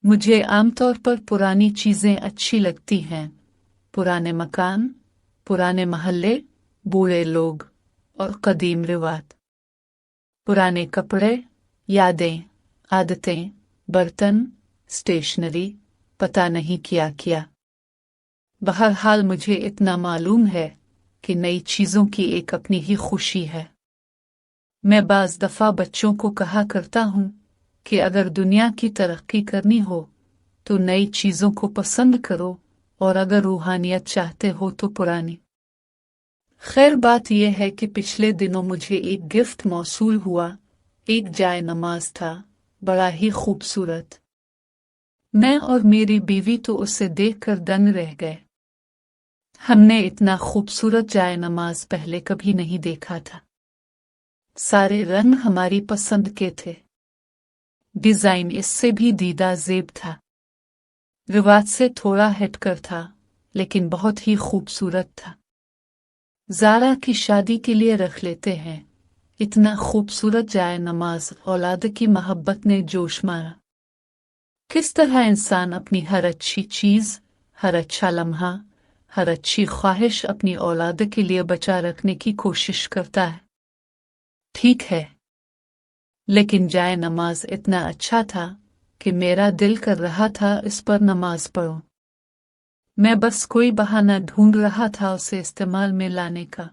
मुझे आमतौर पर पुरानी चीज़ें अच्छी लगती हैं, पुराने मकान, पुराने महल्ले, बूढ़े लोग और कदीम रिवाज। पुराने कपड़े, यादें, आदतें, बर्तन, स्टेशनरी, पता नहीं क्या क्या। बहरहाल मुझे इतना मालूम है कि नई चीज़ों की एक अपनी ही खुशी है। मैं बाज़ दफ़ा बच्चों को कहा करता हूँ कि अगर दुनिया की तरक्की करनी हो तो नई चीज़ों को पसंद करो, और अगर रूहानियत चाहते हो तो पुरानी। खैर, बात यह है कि पिछले दिनों मुझे एक गिफ्ट मौसूल हुआ। एक जाए नमाज था, बड़ा ही खूबसूरत। मैं और मेरी बीवी तो उसे देखकर दंग रह गए। हमने इतना खूबसूरत जाए नमाज पहले कभी नहीं देखा था। सारे रंग हमारी पसंद के थे। डिजाइन इससे भी दीदा ज़ेब था। रिवाज से थोड़ा हटकर था, लेकिन बहुत ही खूबसूरत था। ज़ारा की शादी के लिए रख लेते हैं। इतना खूबसूरत जाए नमाज औलाद की मोहब्बत ने जोश मारा। किस तरह इंसान अपनी हर अच्छी चीज़, हर अच्छा लम्हा, हर अच्छी ख्वाहिश अपनी औलाद के लिए बचा रखने की कोशिश करता है। ठीक है, लेकिन जाए नमाज इतना अच्छा था कि मेरा दिल कर रहा था इस पर नमाज पढ़ूं। मैं बस कोई बहाना ढूंढ रहा था उसे इस्तेमाल में लाने का।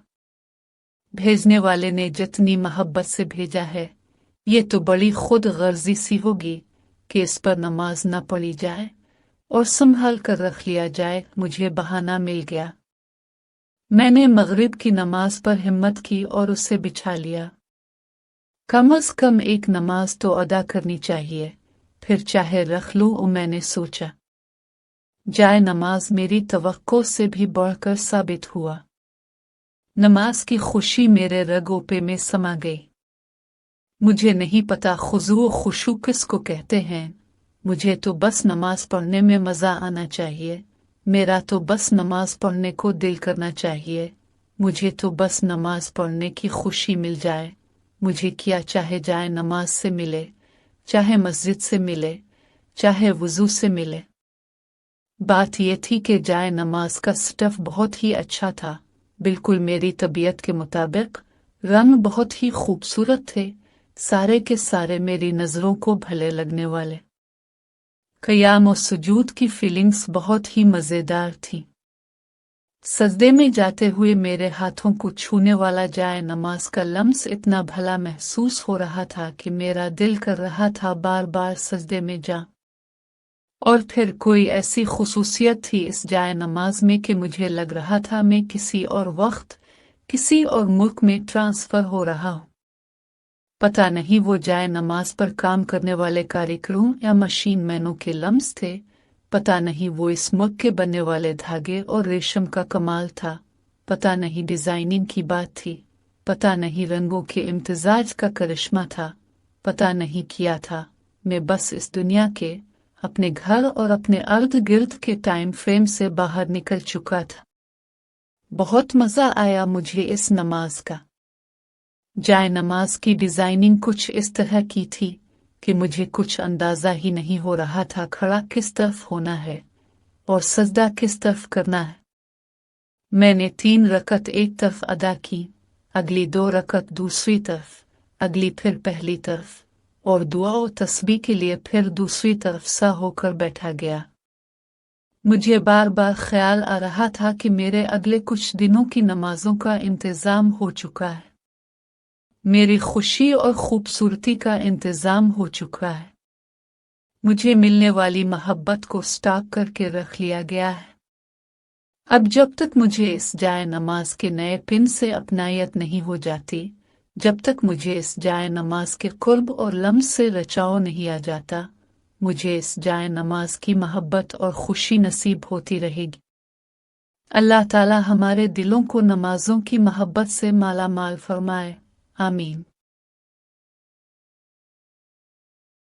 भेजने वाले ने जितनी मोहब्बत से भेजा है, ये तो बड़ी खुद गर्जी सी होगी कि इस पर नमाज न पढ़ी जाए और संभाल कर रख लिया जाए। मुझे बहाना मिल गया। मैंने मगरिब की नमाज पर हिम्मत की और उसे बिछा लिया। कम अज कम एक नमाज तो अदा करनी चाहिए, फिर चाहे रख लूं। और मैंने सोचा, जाए नमाज मेरी तवक्को से भी बढ़कर साबित हुआ। नमाज की खुशी मेरे रगों में समा गई। मुझे नहीं पता खुजू खुशू किसको कहते हैं। मुझे तो बस नमाज पढ़ने में मज़ा आना चाहिए। मेरा तो बस नमाज पढ़ने को दिल करना चाहिए। मुझे तो बस नमाज पढ़ने की खुशी मिल जाए। मुझे क्या चाहे जाए नमाज से मिले, चाहे मस्जिद से मिले, चाहे वुज़ू से मिले। बात यह थी कि जाए नमाज का स्टफ बहुत ही अच्छा था, बिल्कुल मेरी तबीयत के मुताबिक। रंग बहुत ही खूबसूरत थे, सारे के सारे मेरी नज़रों को भले लगने वाले। क़याम और सुजूद की फीलिंग्स बहुत ही मज़ेदार थी। सजदे में जाते हुए मेरे हाथों को छूने वाला जाए नमाज का लम्स इतना भला महसूस हो रहा था कि मेरा दिल कर रहा था बार बार सजदे में जा। और फिर कोई ऐसी खुसूसियत थी इस जाए नमाज में कि मुझे लग रहा था मैं किसी और वक्त, किसी और मुल्क में ट्रांसफ़र हो रहा हूँ। पता नहीं वो जाए नमाज पर काम करने वाले कारीगरों या मशीन मैनों के लम्स थे, पता नहीं वो इस मुल्क के बनने वाले धागे और रेशम का कमाल था, पता नहीं डिज़ाइनिंग की बात थी, पता नहीं रंगों के इम्तिजाज का करिश्मा था, पता नहीं किया था। मैं बस इस दुनिया के, अपने घर और अपने अर्द गिर्द के टाइम फ्रेम से बाहर निकल चुका था। बहुत मज़ा आया मुझे इस नमाज का। जाए नमाज की डिज़ाइनिंग कुछ इस तरह की थी कि मुझे कुछ अंदाज़ा ही नहीं हो रहा था खड़ा किस तरफ होना है और सजदा किस तरफ करना है। मैंने 3 रकत एक तरफ अदा की, अगली 2 रकत दूसरी तरफ, अगली फिर पहली तरफ, और दुआ और तस्बीह के लिए फिर दूसरी तरफ सा होकर बैठा गया। मुझे बार बार ख्याल आ रहा था कि मेरे अगले कुछ दिनों की नमाजों का इंतज़ाम हो चुका है। मेरी खुशी और खूबसूरती का इंतज़ाम हो चुका है। मुझे मिलने वाली मोहब्बत को स्टॉक करके रख लिया गया है। अब जब तक मुझे इस जाए नमाज के नए पिन से अपनायत नहीं हो जाती, जब तक मुझे इस जाए नमाज के कुर्ब और लम्स से रचाव नहीं आ जाता, मुझे इस जाए नमाज की मोहब्बत और खुशी नसीब होती रहेगी। अल्लाह ताला हमारे दिलों को नमाजों की मोहब्बत से माला माल फरमाए। आमीन।